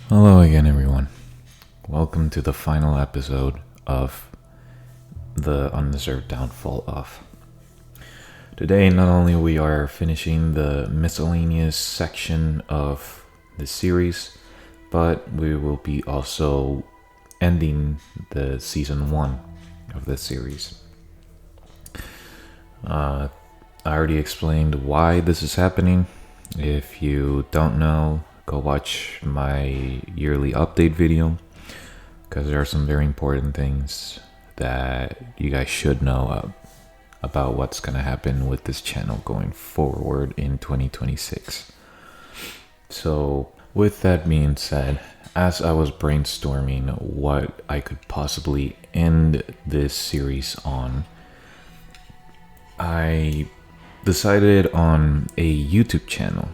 Hello again, everyone. Welcome to the final episode of the Undeserved Downfall of. Today, not only we are finishing the miscellaneous section of the series, but we will be also ending the season 1 of the series. I already explained why this is happening. If you don't know, go watch my yearly update video, because there are some very important things that you guys should know about what's going to happen with this channel going forward in 2026. So with that being said, as I was brainstorming what I could possibly end this series on, I decided on a YouTube channel.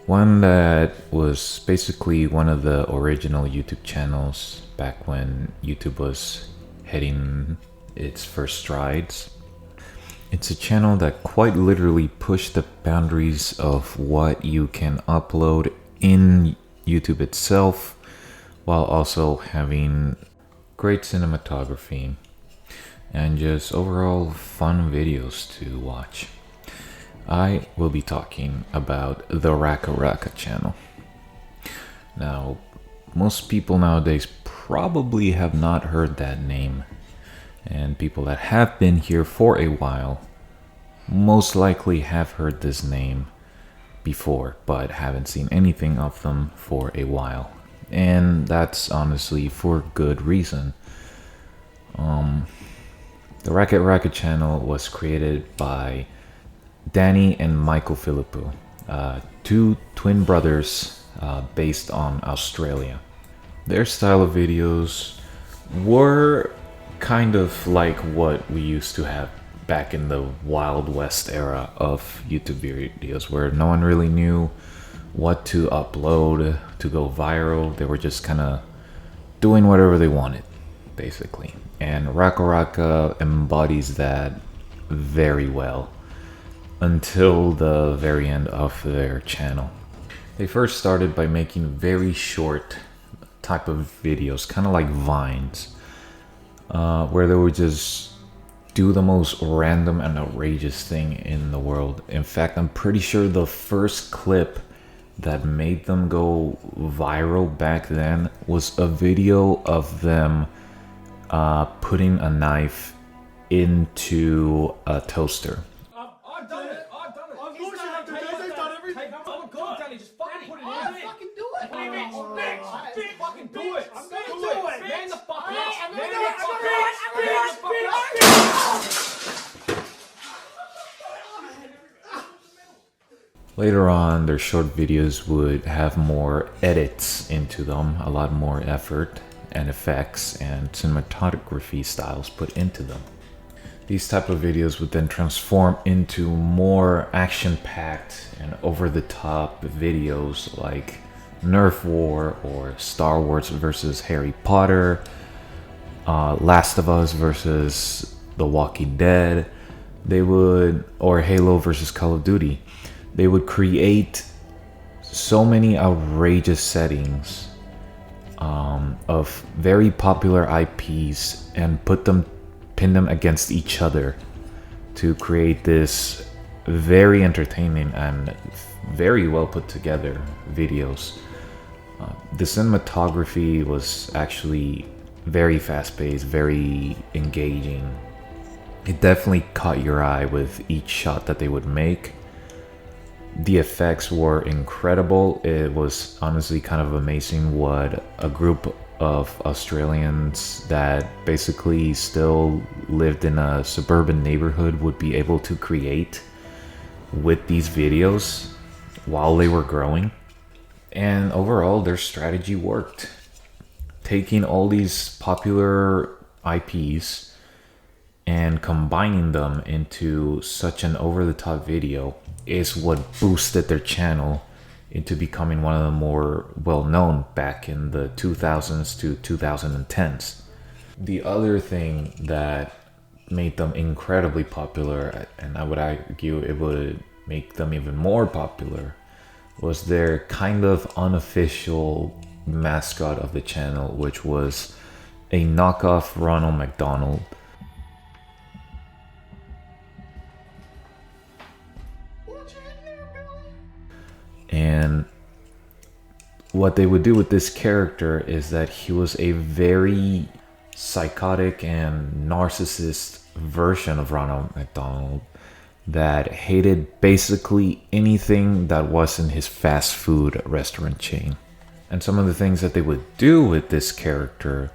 One that was basically one of the original YouTube channels back when YouTube was heading its first strides. It's a channel that quite literally pushed the boundaries of what you can upload in YouTube itself, while also having great cinematography and just overall fun videos to watch. I will be talking about the RackRacka channel. Now, most people nowadays probably have not heard that name, and people that have been here for a while most likely have heard this name before, but haven't seen anything of them for a while. And that's honestly for good reason. The RackRacka channel was created by Danny and Michael Philippou, two twin brothers based on Australia. Their style of videos were kind of like what we used to have back in the Wild West era of YouTube videos, where no one really knew what to upload to go viral. They were just kind of doing whatever they wanted, basically. And RackRacka embodies that very well until the very end of their channel. They first started by making very short type of videos, kind of like vines, where they would just do the most random and outrageous thing in the world. In fact, I'm pretty sure the first clip that made them go viral back then was a video of them putting a knife into a toaster. I've done it. Of course you have to do it. They've done everything. Oh, God, Danny, just fucking put it in. Fucking do it. Bitch, fucking do it. I'm gonna do it. Man the fuck up. Man the fuck up. Later on, their short videos would have more edits into them, a lot more effort and effects and cinematography styles put into them. These type of videos would then transform into more action-packed and over-the-top videos like Nerf War or Star Wars versus Harry Potter, Last of Us versus The Walking Dead, or Halo versus Call of Duty. They would create so many outrageous settings of very popular IPs and pin them against each other to create this very entertaining and very well put together videos. The cinematography was actually very fast paced, very engaging. It definitely caught your eye with each shot that they would make. The effects were incredible. It was honestly kind of amazing what a group of Australians that basically still lived in a suburban neighborhood would be able to create with these videos while they were growing. And overall, their strategy worked. Taking all these popular IPs and combining them into such an over-the-top video is what boosted their channel into becoming one of the more well-known back in the 2000s to 2010s. The other thing that made them incredibly popular, and I would argue it would make them even more popular, was their kind of unofficial mascot of the channel, which was a knockoff Ronald McDonald. And what they would do with this character is that he was a very psychotic and narcissist version of Ronald McDonald that hated basically anything that wasn't his fast food restaurant chain. And some of the things that they would do with this character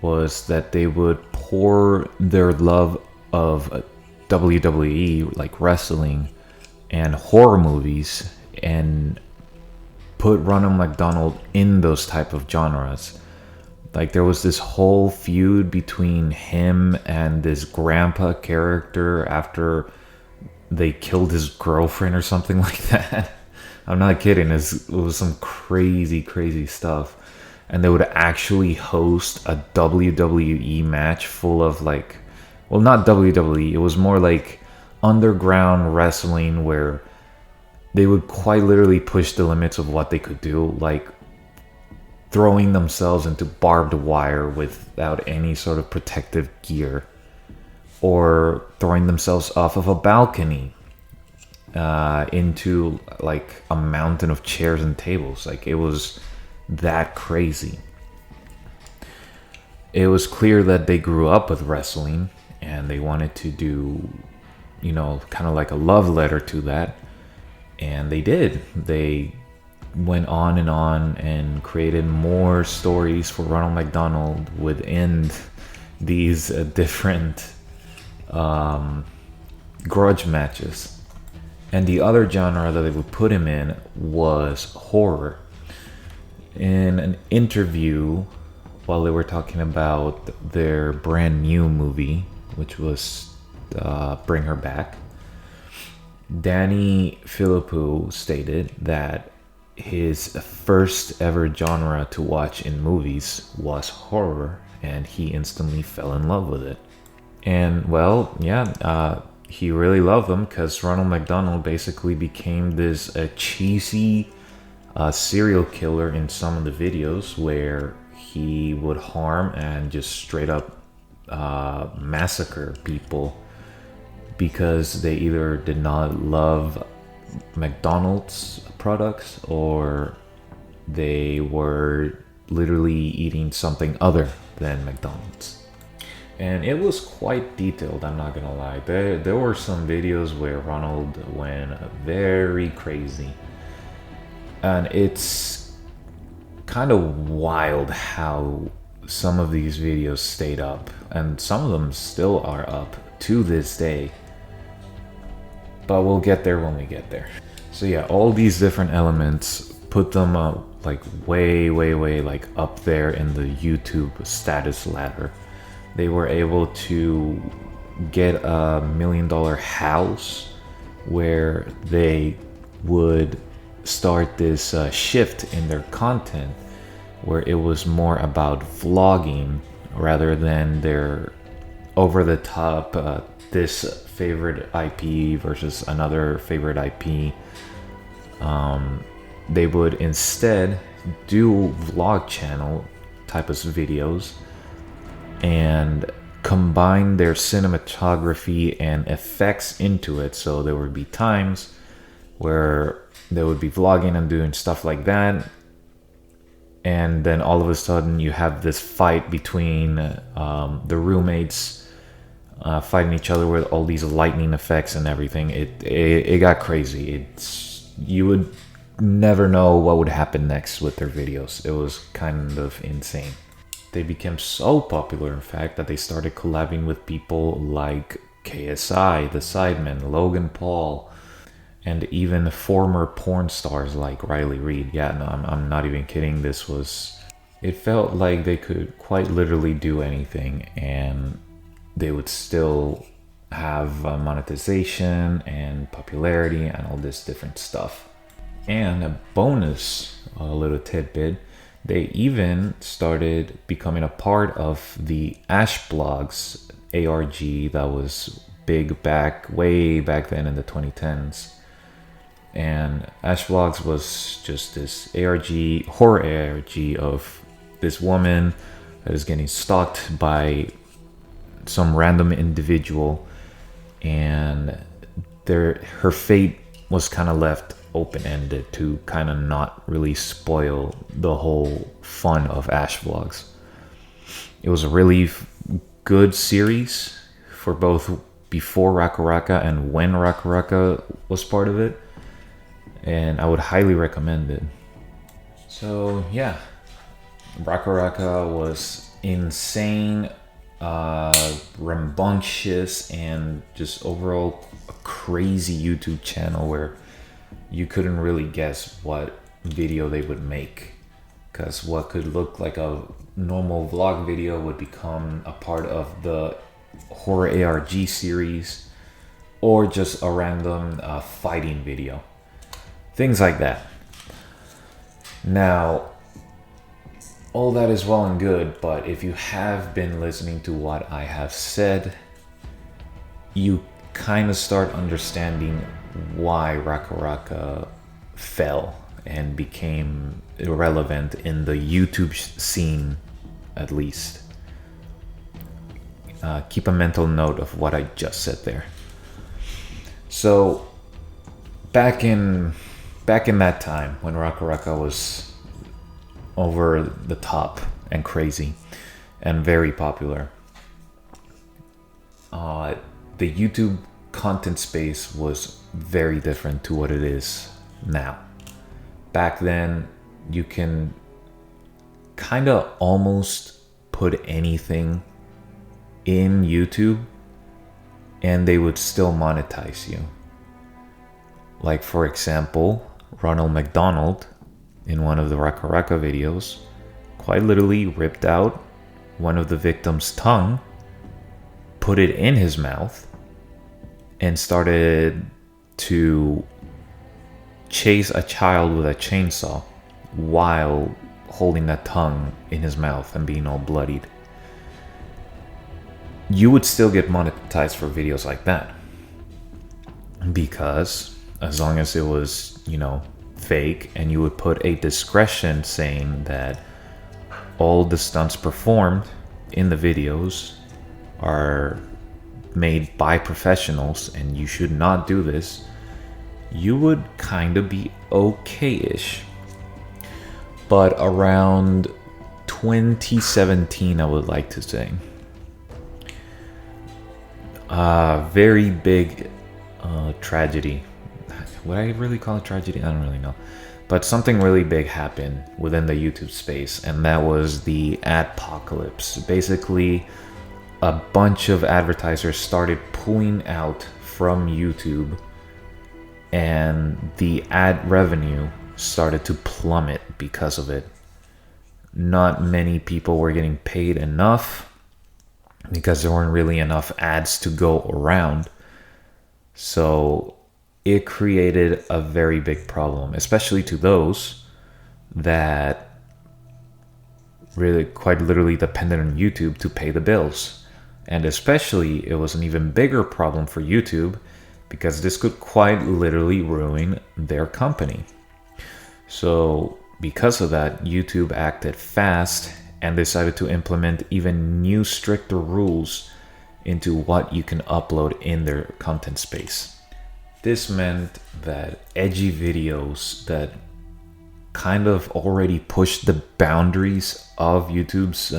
was that they would pour their love of WWE, like wrestling and horror movies, and put Ronald McDonald in those type of genres. Like there was this whole feud between him and this grandpa character after they killed his girlfriend or something like that. I'm not kidding. It was some crazy stuff. And they would actually host a WWE match full of like, well, not WWE. It was more like underground wrestling where they would quite literally push the limits of what they could do, like throwing themselves into barbed wire without any sort of protective gear, or throwing themselves off of a balcony into like a mountain of chairs and tables. Like it was that crazy. It was clear that they grew up with wrestling and they wanted to do, you know, kind of like a love letter to that. And they did. They went on and created more stories for Ronald McDonald within these different grudge matches. And the other genre that they would put him in was horror. In an interview while they were talking about their brand new movie, which was Bring Her Back, Danny Philippou stated that his first ever genre to watch in movies was horror, and he instantly fell in love with it. And well, yeah, he really loved them because Ronald McDonald basically became this cheesy serial killer in some of the videos where he would harm and just straight up massacre people because they either did not love McDonald's products or they were literally eating something other than McDonald's. And it was quite detailed, I'm not gonna lie. There were some videos where Ronald went very crazy. And it's kind of wild how some of these videos stayed up. And some of them still are up to this day. But we'll get there when we get there. So yeah, all these different elements put them up like way like up there in the YouTube status ladder. They were able to get a $1 million house where they would start this shift in their content where it was more about vlogging rather than their over the top this favorite IP versus another favorite IP. They would instead do vlog channel type of videos and combine their cinematography and effects into it. So there would be times where they would be vlogging and doing stuff like that, and then all of a sudden you have this fight between the roommates fighting each other with all these lightning effects and everything. It got crazy. You would never know what would happen next with their videos. It was kind of insane. They became so popular, in fact, that they started collabing with people like KSI, The Sidemen, Logan Paul, and even former porn stars like Riley Reid. Yeah, no, I'm not even kidding. It felt like they could quite literally do anything and they would still have monetization and popularity and all this different stuff. And a bonus, a little tidbit, they even started becoming a part of the Ash Blogs ARG that was big way back then in the 2010s. And Ash Vlogs was just this horror ARG of this woman that is getting stalked by some random individual, and her fate was kind of left open-ended to kind of not really spoil the whole fun of Ash Vlogs. It was a really good series for both before RackRacka and when RackRacka was part of it, and I would highly recommend it. So yeah, RackRacka was insane, rambunctious, and just overall a crazy YouTube channel where you couldn't really guess what video they would make, because what could look like a normal vlog video would become a part of the horror ARG series, or just a random fighting video, things like that. Now, all that is well and good, but if you have been listening to what I have said, you kind of start understanding why RackRacka fell and became irrelevant in the YouTube scene, at least. Keep a mental note of what I just said there. So back in that time when RackRacka was over the top and crazy and very popular, the YouTube content space was very different to what it is now. Back then, you can kind of almost put anything in YouTube and they would still monetize you. Like, for example, Ronald McDonald in one of the RackRacka videos quite literally ripped out one of the victim's tongue, put it in his mouth, and started to chase a child with a chainsaw while holding that tongue in his mouth and being all bloodied. You would still get monetized for videos like that, because as long as it was, fake, and you would put a discretion saying that all the stunts performed in the videos are made by professionals and you should not do this, you would kind of be okay-ish. But around 2017, I would like to say, very big tragedy. Would I really call it tragedy? I don't really know. But something really big happened within the YouTube space, and that was the adpocalypse. Basically, a bunch of advertisers started pulling out from YouTube, and the ad revenue started to plummet because of it. Not many people were getting paid enough because there weren't really enough ads to go around. So it created a very big problem, especially to those that really quite literally depended on YouTube to pay the bills. And especially, it was an even bigger problem for YouTube because this could quite literally ruin their company. So because of that, YouTube acted fast and decided to implement even new stricter rules into what you can upload in their content space. This meant that edgy videos that kind of already pushed the boundaries of YouTube's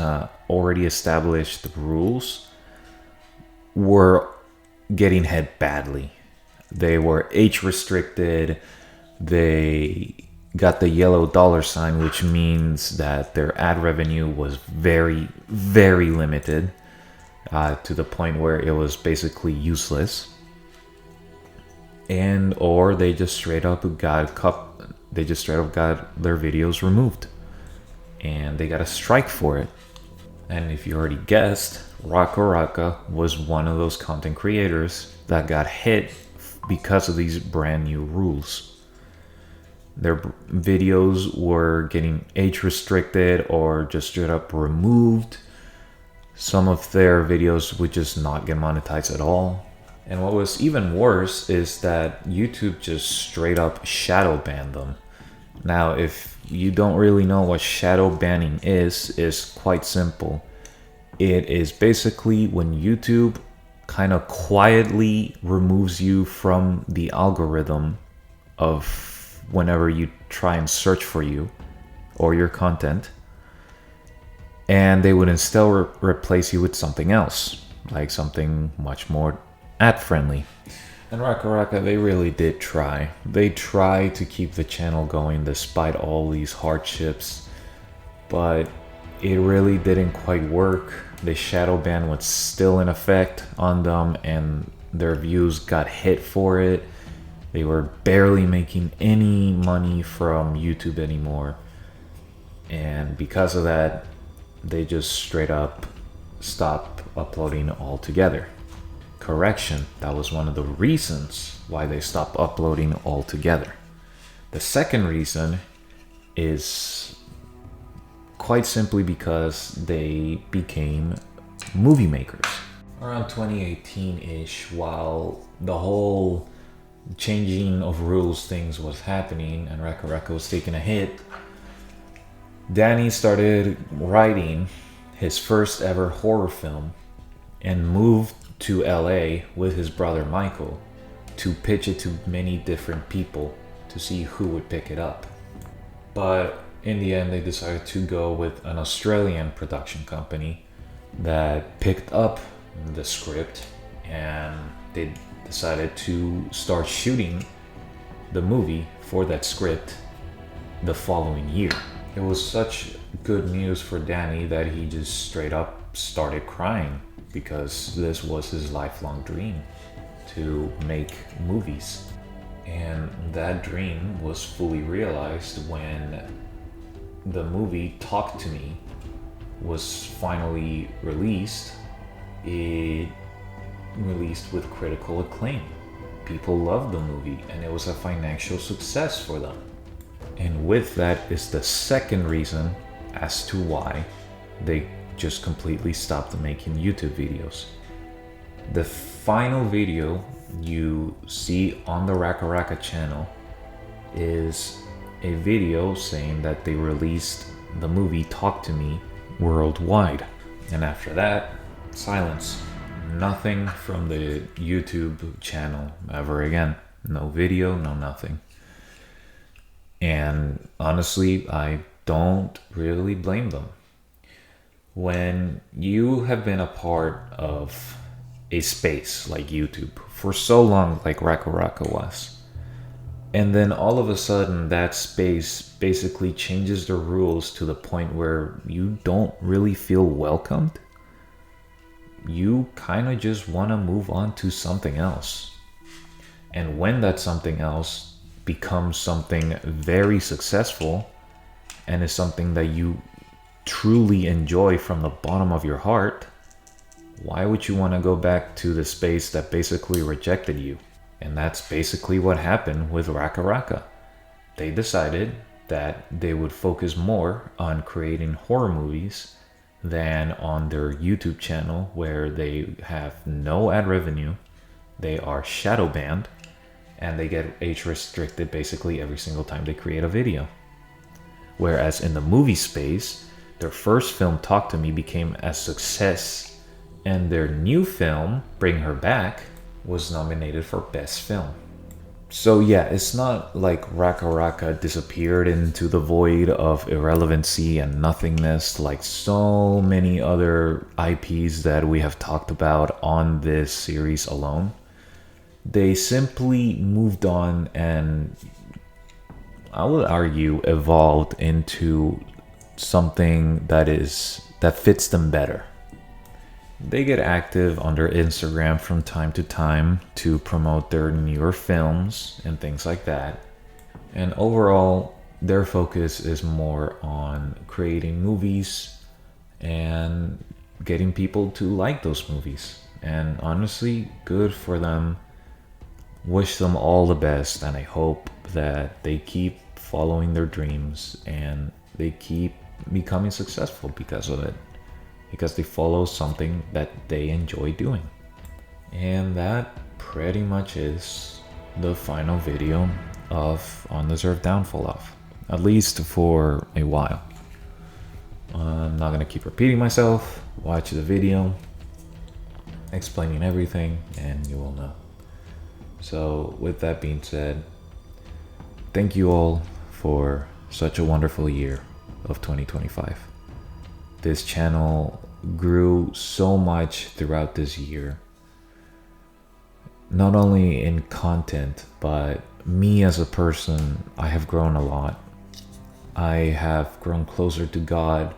already established rules were getting hit badly. They were age restricted. They got the yellow dollar sign, which means that their ad revenue was very, very limited, to the point where it was basically useless. And or they just straight up got their videos removed, and they got a strike for it. And if you already guessed, RackRacka was one of those content creators that got hit because of these brand new rules. Their videos were getting age restricted or just straight up removed. Some of their videos would just not get monetized at all. And what was even worse is that YouTube just straight up shadow banned them. Now, if you don't really know what shadow banning is quite simple. It is basically when YouTube kind of quietly removes you from the algorithm of whenever you try and search for you or your content, and they would instead replace you with something else, like something much more ad friendly. And RackRacka, they really did try. They tried to keep the channel going despite all these hardships, but it really didn't quite work. The shadow ban was still in effect on them, and their views got hit for it. They were barely making any money from YouTube anymore. And because of that, they just straight up stopped uploading altogether. Correction, that was one of the reasons why they stopped uploading altogether. The second reason is quite simply because they became movie makers. Around 2018-ish, while the whole changing of rules things was happening and RackRacka was taking a hit, Danny started writing his first ever horror film and moved to LA with his brother Michael to pitch it to many different people to see who would pick it up. But in the end, they decided to go with an Australian production company that picked up the script, and they decided to start shooting the movie for that script the following year. It was such good news for Danny that he just straight up started crying, because this was his lifelong dream, to make movies. And that dream was fully realized when the movie Talk to Me was finally released. It released with critical acclaim. People loved the movie, and it was a financial success for them. And with that is the second reason as to why they just completely stopped making YouTube videos. The final video you see on the RackRacka channel is a video saying that they released the movie Talk to Me worldwide. And after that, silence. Nothing from the YouTube channel ever again. No video, no nothing. And honestly, I don't really blame them. When you have been a part of a space like YouTube for so long, like RackRacka was, and then all of a sudden that space basically changes the rules to the point where you don't really feel welcomed, you kind of just want to move on to something else. And when that something else becomes something very successful and is something that you truly enjoy from the bottom of your heart, why would you want to go back to the space that basically rejected you? And that's basically what happened with RackRacka. They decided that they would focus more on creating horror movies than on their YouTube channel, where they have no ad revenue, they are shadow banned, and they get age restricted basically every single time they create a video. Whereas in the movie space, their first film, Talk to Me, became a success, and their new film, Bring Her Back, was nominated for Best Film. So yeah, it's not like RackRacka disappeared into the void of irrelevancy and nothingness like so many other IPs that we have talked about on this series alone. They simply moved on and, I would argue, evolved into something that fits them better. They get active on their Instagram from time to time to promote their newer films and things like that. And overall, their focus is more on creating movies and getting people to like those movies. And honestly, good for them. Wish them all the best, and I hope that they keep following their dreams and they keep becoming successful because of it, because they follow something that they enjoy doing. And that pretty much is the final video of Undeserved Downfall of, at least for a while. I'm not gonna keep repeating myself. Watch the video explaining everything and you will know. So with that being said, thank you all for such a wonderful year of 2025. This channel grew so much throughout this year, not only in content, but me as a person. I have grown a lot. I have grown closer to God,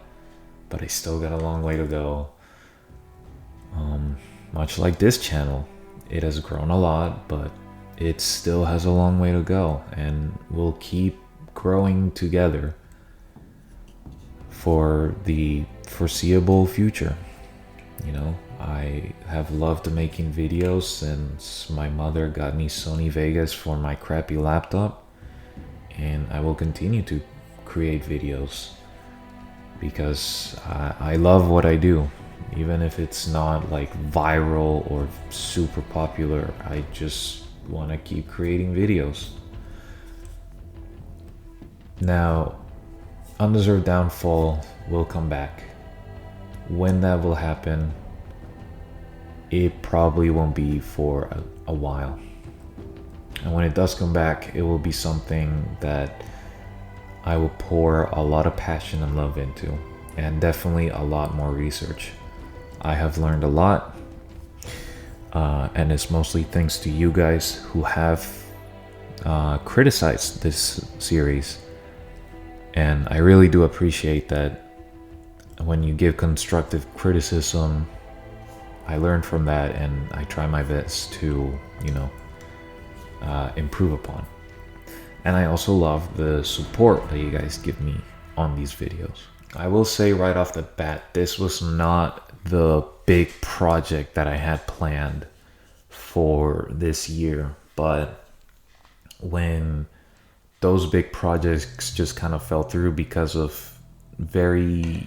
but I still got a long way to go. Much like this channel, it has grown a lot, but it still has a long way to go, and we'll keep growing together for the foreseeable future. You know, I have loved making videos since my mother got me Sony Vegas for my crappy laptop, and I will continue to create videos because I love what I do. Even if it's not like viral or super popular, I just want to keep creating videos. Now, Undeserved Downfall will come back. When that will happen, it probably won't be for a while. And when it does come back, it will be something that I will pour a lot of passion and love into, and definitely a lot more research. I have learned a lot, and it's mostly thanks to you guys who have criticized this series. And I really do appreciate that. When you give constructive criticism, I learn from that and I try my best to, improve upon. And I also love the support that you guys give me on these videos. I will say right off the bat, this was not the big project that I had planned for this year, but when those big projects just kind of fell through because of very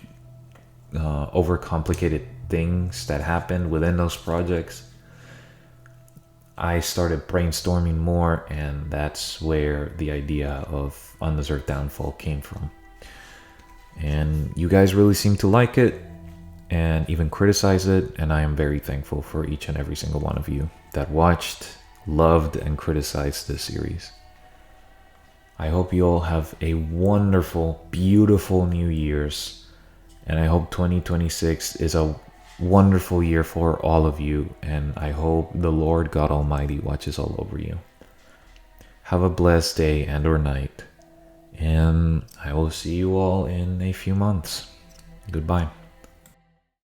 overcomplicated things that happened within those projects, I started brainstorming more, and that's where the idea of Undeserved Downfall came from. And you guys really seem to like it and even criticize it, and I am very thankful for each and every single one of you that watched, loved, and criticized this series. I hope you all have a wonderful, beautiful New Year's, and I hope 2026 is a wonderful year for all of you, and I hope the Lord God Almighty watches all over you. Have a blessed day and or night, and I will see you all in a few months. Goodbye.